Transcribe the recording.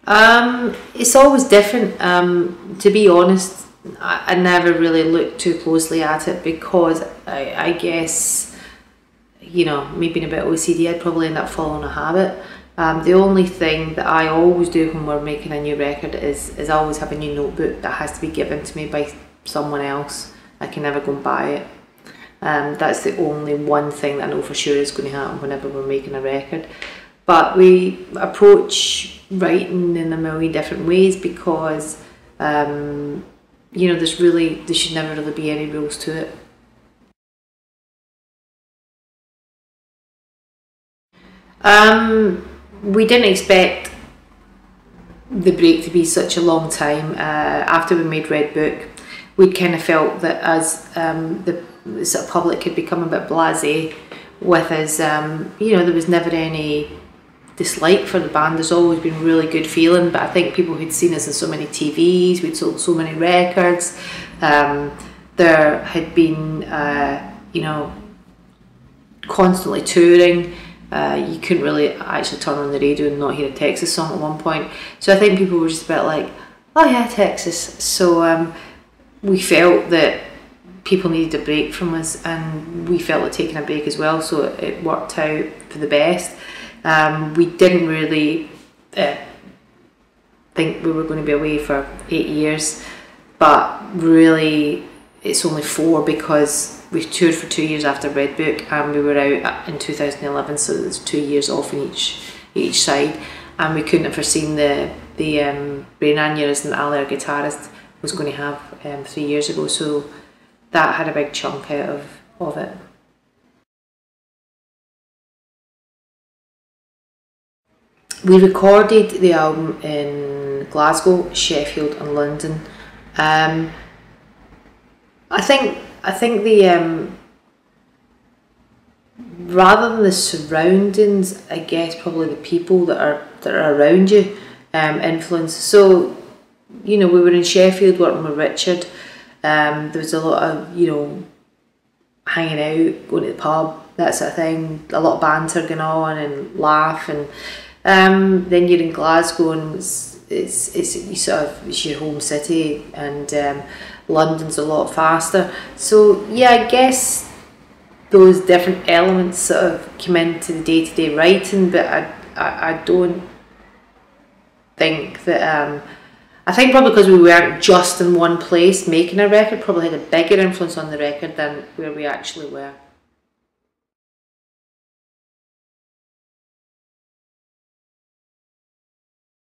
It's always different. To be honest, I never really looked too closely at it because I guess, you know, me being a bit OCD, I'd probably end up following a habit. The only thing that I always do when we're making a new record is I always have a new notebook that has to be given to me by someone else. I can never go and buy it. That's the only one thing that I know for sure is going to happen whenever we're making a record. But we approach writing in a million different ways because, you know, there should never really be any rules to it. We didn't expect the break to be such a long time. After we made Red Book, we'd kind of felt that as the sort of public had become a bit blasé with us, you know, there was never any dislike for the band. There's always been really good feeling, but I think people who'd seen us in so many TVs, we'd sold so many records, there had been, you know, constantly touring. You couldn't really actually turn on the radio and not hear a Texas song at one point. So I think people were just a bit like, oh yeah, Texas. So we felt that people needed a break from us, and we felt like taking a break as well, so it worked out for the best. We didn't really think we were going to be away for 8 years, but really it's only 4 because we toured for 2 years after Red Book and we were out in 2011, so there's 2 years off in each side, and we couldn't have foreseen the brain aneurysm that Ali, our guitarist, was going to have 3 years ago, so that had a big chunk out of it. We recorded the album in Glasgow, Sheffield and London. I think the rather than the surroundings, I guess probably the people that are around you influence. So, you know, we were in Sheffield working with Richard. There was a lot of, you know, hanging out, going to the pub, that sort of thing. A lot of banter going on and laugh, and then you're in Glasgow and it's your home city, and London's a lot faster. So yeah, I guess those different elements sort of come into the day-to-day writing, but I don't think that I think probably because we weren't just in one place making a record probably had a bigger influence on the record than where we actually were.